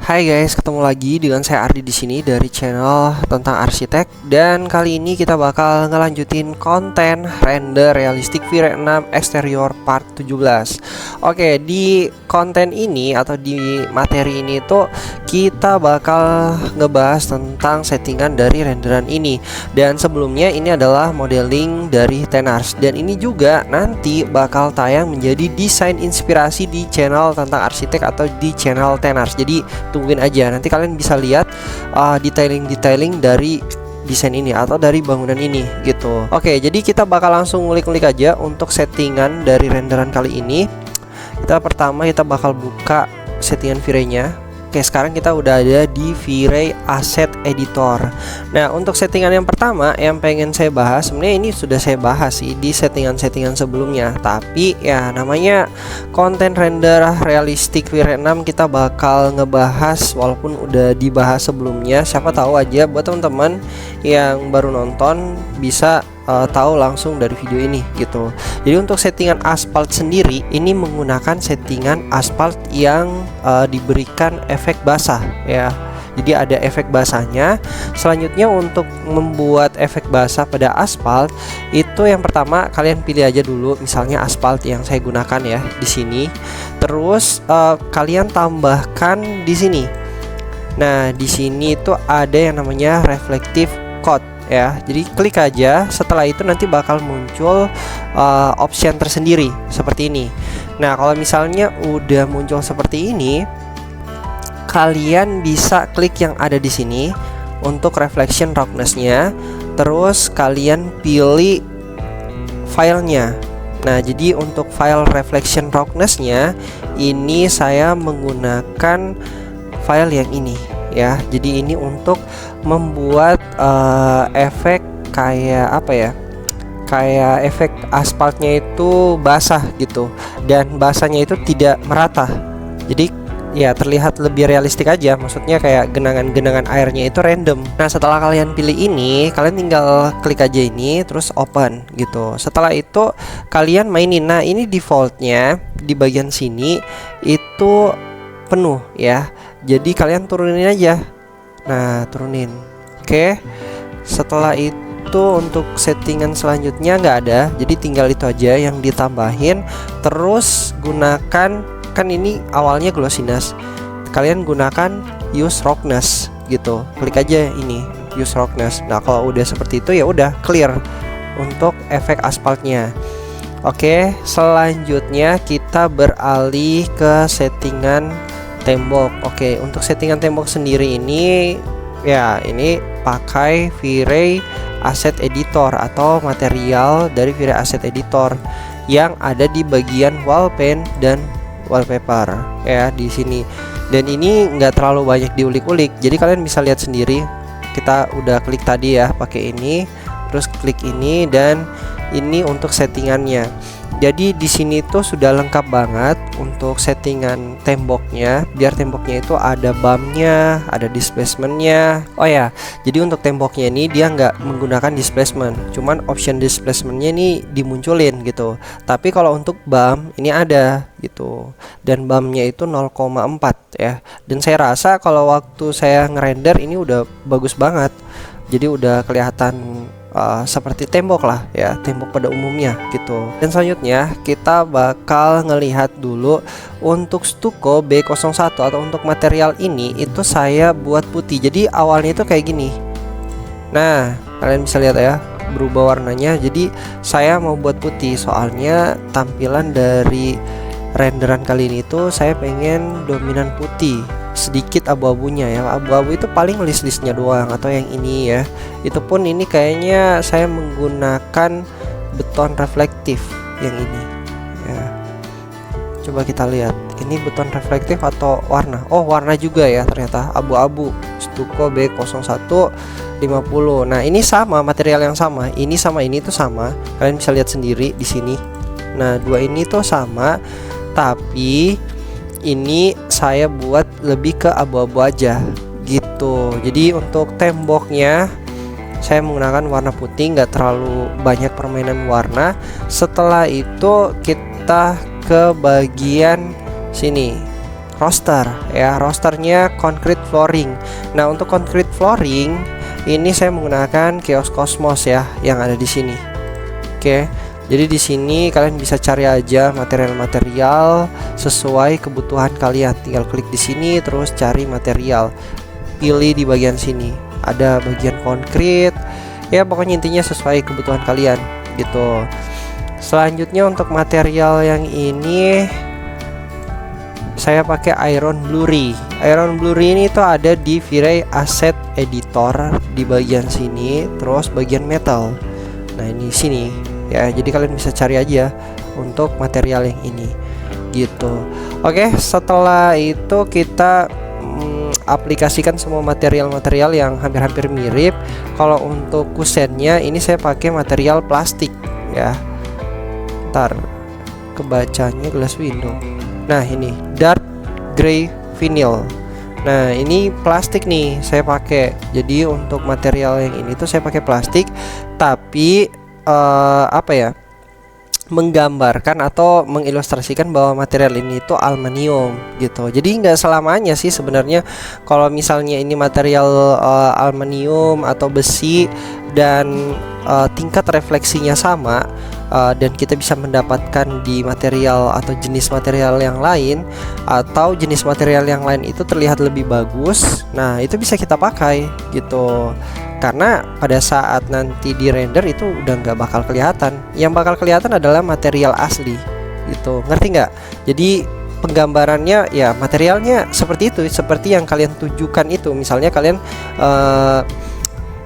Hai guys, ketemu lagi dengan saya Ardi di sini dari channel tentang arsitek, dan kali ini kita bakal ngelanjutin konten render realistic V-Ray 6 exterior part 17. Oke, di konten ini atau di materi ini tuh kita bakal ngebahas tentang settingan dari renderan ini. Dan sebelumnya ini adalah modeling dari Tenars, dan ini juga nanti bakal tayang menjadi desain inspirasi di channel tentang arsitek atau di channel Tenars. Jadi tungguin aja, nanti kalian bisa lihat detailing dari desain ini atau dari bangunan ini gitu. Oke, jadi kita bakal langsung ngulik-ngulik aja untuk settingan dari renderan kali ini. Pertama kita bakal buka settingan V-Ray-nya. Oke, sekarang kita udah ada di V-Ray Asset Editor. Nah, untuk settingan yang pertama yang pengen saya bahas, sebenarnya ini sudah saya bahas sih di settingan-settingan sebelumnya. Tapi ya namanya konten render realistic V-Ray 6, kita bakal ngebahas walaupun udah dibahas sebelumnya. Siapa tahu aja buat teman-teman yang baru nonton bisa tahu langsung dari video ini gitu. Jadi untuk settingan aspal sendiri ini menggunakan settingan aspal yang diberikan efek basah ya. Jadi ada efek basahnya. Selanjutnya untuk membuat efek basah pada aspal itu yang pertama kalian pilih aja dulu misalnya aspal yang saya gunakan ya di sini. Terus kalian tambahkan di sini. Nah, di sini itu ada yang namanya reflective coat ya, jadi klik aja. Setelah itu nanti bakal muncul option tersendiri seperti ini. Nah, kalau misalnya udah muncul seperti ini, kalian bisa klik yang ada di sini untuk reflection roughness-nya. Terus kalian pilih filenya. Nah, jadi untuk file reflection roughness-nya ini saya menggunakan file yang ini ya. Jadi ini untuk membuat efek kayak apa ya, kayak efek aspalnya itu basah gitu, dan basahnya itu tidak merata. Jadi ya terlihat lebih realistik aja, maksudnya kayak genangan-genangan airnya itu random. Nah, setelah kalian pilih ini, kalian tinggal klik aja ini terus open gitu. Setelah itu kalian mainin. Nah, ini defaultnya di bagian sini itu penuh ya, jadi kalian turunin aja. Nah, turunin. Oke, setelah itu untuk settingan selanjutnya nggak ada, jadi tinggal itu aja yang ditambahin. Terus gunakan, kan ini awalnya glossiness, kalian gunakan use roughness gitu. Klik aja ini use roughness. Nah, kalau udah seperti itu ya udah clear untuk efek aspalnya. Oke, selanjutnya kita beralih ke settingan tembok. Oke, untuk settingan tembok sendiri ini ya ini pakai V-Ray Asset Editor atau material dari V-Ray Asset Editor yang ada di bagian wall paint dan wallpaper ya di sini. Dan ini nggak terlalu banyak diulik-ulik, jadi kalian bisa lihat sendiri. Kita udah klik tadi ya pakai ini, terus klik ini, dan ini untuk settingannya. Jadi di sini tuh sudah lengkap banget untuk settingan temboknya, biar temboknya itu ada bumpnya, ada displacementnya. Oh ya, jadi untuk temboknya ini dia nggak menggunakan displacement, cuman option displacementnya ini dimunculin gitu. Tapi kalau untuk bump ini ada gitu, dan bumpnya itu 0,4 ya. Dan saya rasa kalau waktu saya ngerender ini udah bagus banget, jadi udah kelihatan seperti tembok lah ya, tembok pada umumnya gitu. Dan selanjutnya kita bakal ngelihat dulu untuk stuko B01 atau untuk material ini itu saya buat putih. Jadi awalnya itu kayak gini. Nah, kalian bisa lihat ya, berubah warnanya. Jadi saya mau buat putih, soalnya tampilan dari renderan kali ini tuh saya pengen dominan putih, sedikit abu-abunya ya. Abu-abu itu paling list-listnya doang, atau yang ini ya, itu pun ini kayaknya saya menggunakan beton reflektif yang ini ya. Coba kita lihat, ini beton reflektif atau warna. Oh, warna juga ya, ternyata abu-abu. Stuko B01 50. Nah, ini sama, material yang sama. Ini sama ini tuh sama. Kalian bisa lihat sendiri di sini. Nah, dua ini tuh sama, tapi ini saya buat lebih ke abu-abu aja gitu. Jadi untuk temboknya saya menggunakan warna putih, nggak terlalu banyak permainan warna. Setelah itu kita ke bagian sini roster ya, rosternya concrete flooring. Nah, untuk concrete flooring ini saya menggunakan Chaos Cosmos ya yang ada di sini. Oke. Jadi di sini kalian bisa cari aja material-material sesuai kebutuhan kalian. Tinggal klik di sini terus cari material. Pilih di bagian sini. Ada bagian konkret. Ya pokoknya intinya sesuai kebutuhan kalian gitu. Selanjutnya untuk material yang ini saya pakai Iron Blu-ray. Iron Blu-ray ini tuh ada di V-Ray Asset Editor di bagian sini, terus bagian metal. Nah, ini sini. Ya, jadi kalian bisa cari aja untuk material yang ini gitu. Oke, setelah itu kita aplikasikan semua material-material yang hampir-hampir mirip. Kalau untuk kusennya ini saya pakai material plastik ya. Ntar kebacanya glass window. Nah, ini dark gray vinyl. Nah, ini plastik nih saya pakai. Jadi untuk material yang ini tuh saya pakai plastik, tapi apa ya, menggambarkan atau mengilustrasikan bahwa material ini itu aluminium gitu. Jadi nggak selamanya sih sebenarnya kalau misalnya ini material aluminium atau besi dan tingkat refleksinya sama, dan kita bisa mendapatkan di material atau jenis material yang lain, atau jenis material yang lain itu terlihat lebih bagus. Nah, itu bisa kita pakai gitu. Karena pada saat nanti di render itu udah nggak bakal kelihatan. Yang bakal kelihatan adalah material asli gitu. Ngerti nggak? Jadi penggambarannya ya materialnya seperti itu, seperti yang kalian tujukan itu. Misalnya kalian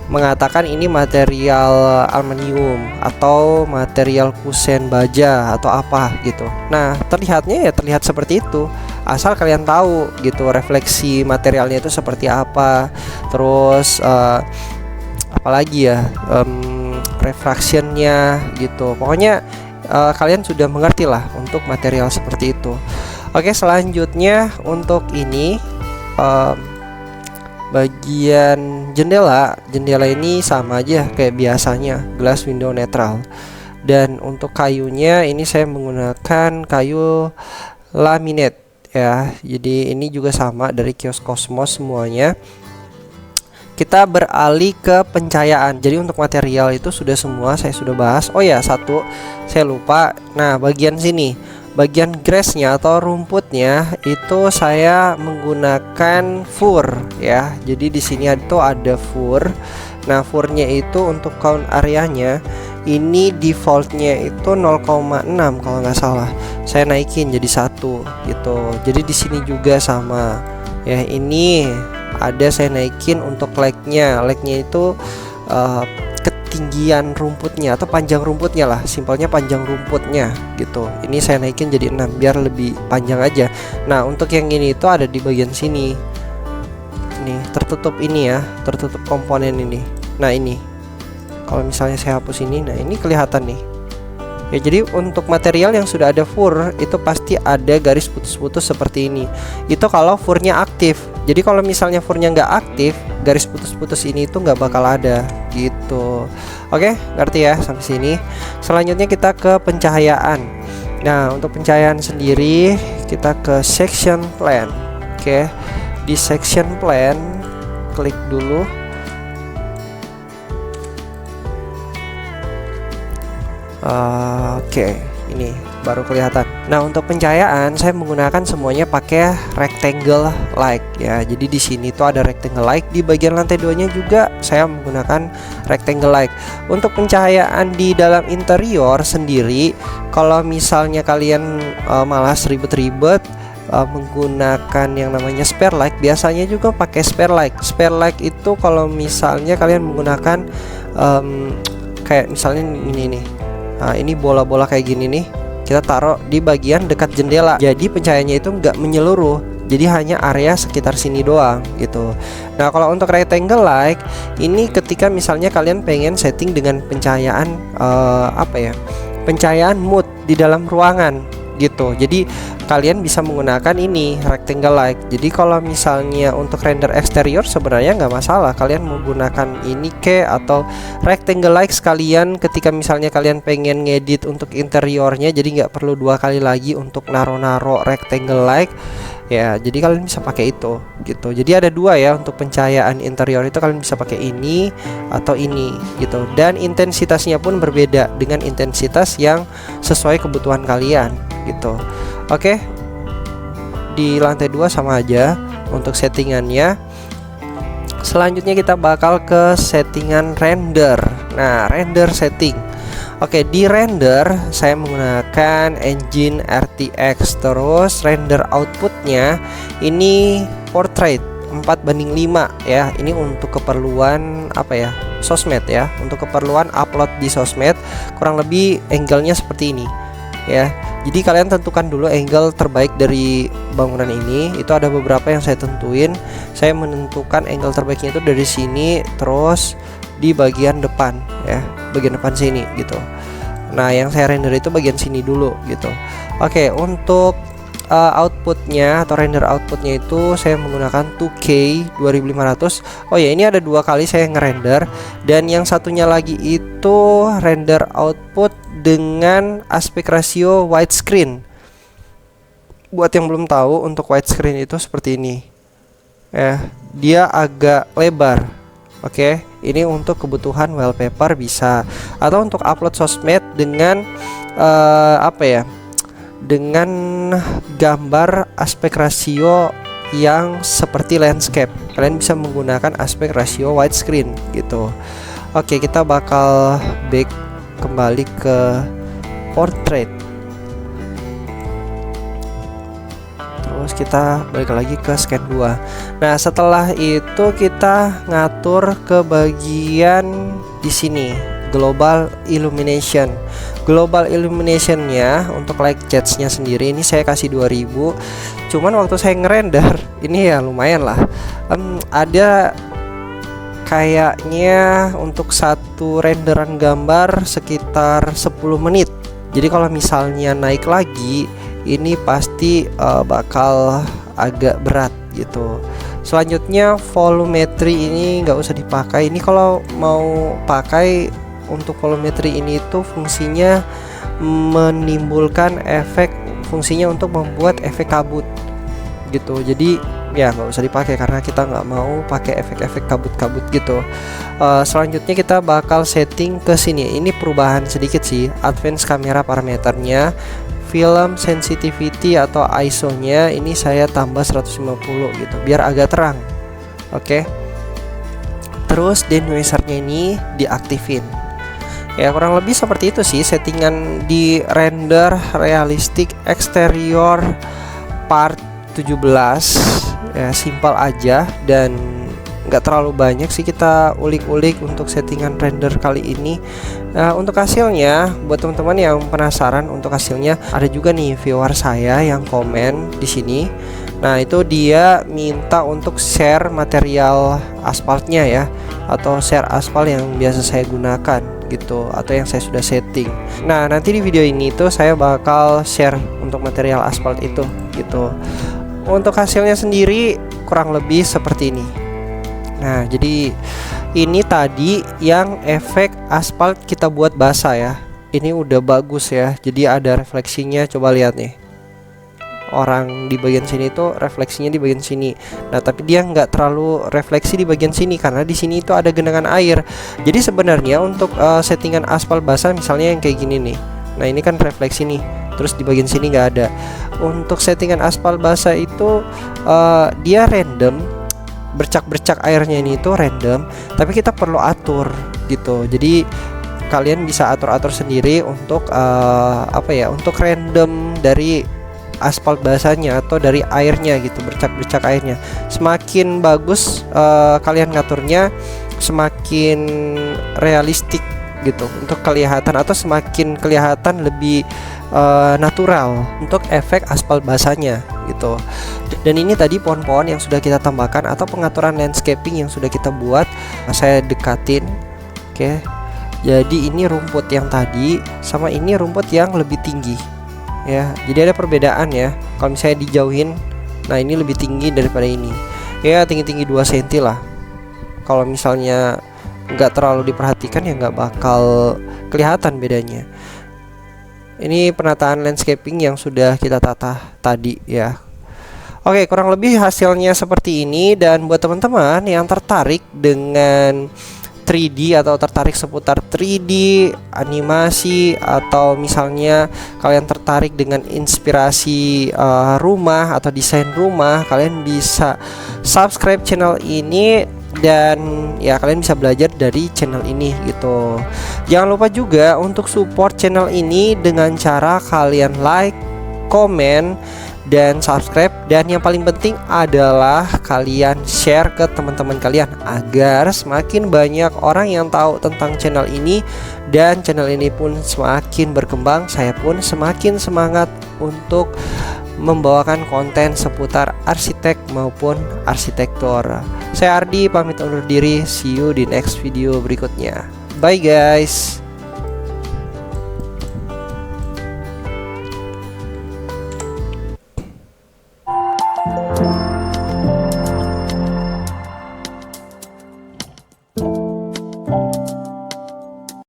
mengatakan ini material aluminium atau material kusen baja atau apa gitu. Nah, terlihatnya ya terlihat seperti itu. Asal kalian tahu gitu refleksi materialnya itu seperti apa. Terus apalagi ya, refractionnya gitu. Pokoknya kalian sudah mengerti lah untuk material seperti itu. Oke, selanjutnya untuk ini bagian jendela ini sama aja kayak biasanya, glass window netral. Dan untuk kayunya ini saya menggunakan kayu laminate ya. Jadi ini juga sama dari Chaos Cosmos semuanya. Kita beralih ke pencahayaan. Jadi untuk material itu sudah semua saya sudah bahas. Oh ya, satu saya lupa. Nah, bagian sini, bagian grassnya atau rumputnya itu saya menggunakan fur ya. Jadi di sini itu ada fur. Nah, furnya itu untuk count areanya ini defaultnya itu 0,6 kalau nggak salah. Saya naikin jadi 1 gitu. Jadi di sini juga sama ya. Ini ada saya naikin untuk legnya itu ketinggian rumputnya atau panjang rumputnya lah, simpelnya panjang rumputnya gitu. Ini saya naikin jadi 6 biar lebih panjang aja. Nah, untuk yang ini itu ada di bagian sini. Nih, tertutup ini ya, tertutup komponen ini. Nah, ini kalau misalnya saya hapus ini, nah ini kelihatan nih. Ya, jadi untuk material yang sudah ada fur itu pasti ada garis putus-putus seperti ini. Itu kalau furnya aktif. Jadi kalau misalnya furnya nggak aktif, garis putus-putus ini itu nggak bakal ada gitu. Oke, ngerti ya sampai sini. Selanjutnya kita ke pencahayaan. Nah, untuk pencahayaan sendiri kita ke section plan. Oke, di section plan klik dulu. Oke, ini baru kelihatan. Nah, untuk pencahayaan saya menggunakan semuanya pakai rectangle light ya. Jadi di sini tuh ada rectangle light, di bagian lantai 2-nya juga saya menggunakan rectangle light. Untuk pencahayaan di dalam interior sendiri, kalau misalnya kalian malas ribet-ribet menggunakan yang namanya spare light, biasanya juga pakai spare light. Spare light itu kalau misalnya kalian menggunakan kayak misalnya ini nih. Nah, ini bola-bola kayak gini nih, kita taruh di bagian dekat jendela. Jadi pencahayaannya itu nggak menyeluruh, jadi hanya area sekitar sini doang gitu. Nah, kalau untuk rectangle light ini ketika misalnya kalian pengen setting dengan pencahayaan pencahayaan mood di dalam ruangan gitu. Jadi kalian bisa menggunakan ini rectangle light. Jadi kalau misalnya untuk render eksterior sebenarnya nggak masalah, kalian menggunakan ini atau rectangle light sekalian ketika misalnya kalian pengen ngedit untuk interiornya. Jadi nggak perlu 2 kali lagi untuk naro-naro rectangle light. ya. Jadi kalian bisa pakai itu gitu. Jadi ada dua ya untuk pencahayaan interior itu, kalian bisa pakai ini atau ini gitu. Dan intensitasnya pun berbeda dengan intensitas yang sesuai kebutuhan kalian gitu. Oke, di lantai 2 sama aja untuk settingannya. Selanjutnya kita bakal ke settingan render. Nah, render setting. Oke, di render saya menggunakan engine RTX. Terus render outputnya ini portrait 4:5 ya. Ini untuk keperluan apa ya, sosmed ya, untuk keperluan upload di sosmed. Kurang lebih angle-nya seperti ini ya. Jadi kalian tentukan dulu angle terbaik dari bangunan ini. Itu ada beberapa yang saya tentuin. Saya menentukan angle terbaiknya itu dari sini, terus di bagian depan ya, bagian depan sini gitu. Nah, yang saya render itu bagian sini dulu gitu. Oke, untuk outputnya atau render outputnya itu saya menggunakan 2K 2500. Oh ya, ini ada dua kali saya ngerender, dan yang satunya lagi itu render output dengan aspek rasio widescreen. Buat yang belum tahu, untuk widescreen itu seperti ini ya, dia agak lebar. Oke, ini untuk kebutuhan wallpaper bisa, atau untuk upload sosmed dengan apa ya, dengan gambar aspek rasio yang seperti landscape. Kalian bisa menggunakan aspek rasio widescreen gitu. Oke, kita bakal back kembali ke portrait. Terus kita balik lagi ke scan 2. Nah, setelah itu kita ngatur ke bagian di sini, global illumination. Global illuminationnya untuk light jets-nya sendiri ini saya kasih 2000. Cuman waktu saya ngerender ini ya lumayan lah. Ada kayaknya untuk satu renderan gambar sekitar 10 menit. Jadi kalau misalnya naik lagi, ini pasti bakal agak berat gitu. Selanjutnya volumetri ini nggak usah dipakai. Ini kalau mau pakai untuk volumetri ini itu fungsinya menimbulkan efek, fungsinya untuk membuat efek kabut gitu. Jadi ya nggak usah dipakai karena kita nggak mau pakai efek-efek kabut-kabut gitu. Selanjutnya kita bakal setting ke sini. Ini perubahan sedikit sih, advance kamera parameternya. Film sensitivity atau ISO-nya ini saya tambah 150 gitu biar agak terang. Oke. Terus denoiser-nya ini diaktifin. Ya, kurang lebih seperti itu sih settingan di render realistic exterior part 17. Ya, simpel aja dan nggak terlalu banyak sih kita ulik-ulik untuk settingan render kali ini. Untuk hasilnya, buat teman-teman yang penasaran untuk hasilnya, ada juga nih viewer saya yang komen di sini. Nah, itu dia minta untuk share material aspalnya ya, atau share aspal yang biasa saya gunakan gitu, atau yang saya sudah setting. Nah, nanti di video ini tuh saya bakal share untuk material aspal itu gitu. Untuk hasilnya sendiri kurang lebih seperti ini. Nah, jadi ini tadi yang efek aspal kita buat basah ya. Ini udah bagus ya. Jadi ada refleksinya, coba lihat nih. Orang di bagian sini tuh refleksinya di bagian sini. Nah, tapi dia nggak terlalu refleksi di bagian sini karena di sini itu ada genangan air. Jadi sebenarnya untuk settingan aspal basah misalnya yang kayak gini nih. Nah, ini kan refleksi nih. Terus di bagian sini nggak ada. Untuk settingan aspal basah itu dia random. Bercak-bercak airnya ini itu random, tapi kita perlu atur gitu. Jadi kalian bisa atur-atur sendiri untuk apa ya, untuk random dari aspal basahnya atau dari airnya gitu, bercak-bercak airnya. Semakin bagus kalian ngaturnya, semakin realistik gitu untuk kelihatan, atau semakin kelihatan lebih natural untuk efek aspal basahnya gitu. Dan ini tadi pohon-pohon yang sudah kita tambahkan atau pengaturan landscaping yang sudah kita buat, saya dekatin. Oke. Jadi ini rumput yang tadi sama ini rumput yang lebih tinggi ya. Jadi ada perbedaan ya. Kalau misalnya dijauhin, nah ini lebih tinggi daripada ini. Ya tinggi-tinggi 2 cm lah. Kalau misalnya nggak terlalu diperhatikan ya nggak bakal kelihatan bedanya. Ini penataan landscaping yang sudah kita tata tadi ya. Oke, kurang lebih hasilnya seperti ini. Dan buat teman-teman yang tertarik dengan 3D atau tertarik seputar 3D animasi, atau misalnya kalian tertarik dengan inspirasi rumah atau desain rumah, kalian bisa subscribe channel ini dan ya kalian bisa belajar dari channel ini gitu. Jangan lupa juga untuk support channel ini dengan cara kalian like, komen, dan subscribe, dan yang paling penting adalah kalian share ke teman-teman kalian agar semakin banyak orang yang tahu tentang channel ini, dan channel ini pun semakin berkembang. Saya pun semakin semangat untuk membawakan konten seputar arsitek maupun arsitektur. Saya Ardi pamit undur diri, see you di next video berikutnya. Bye guys.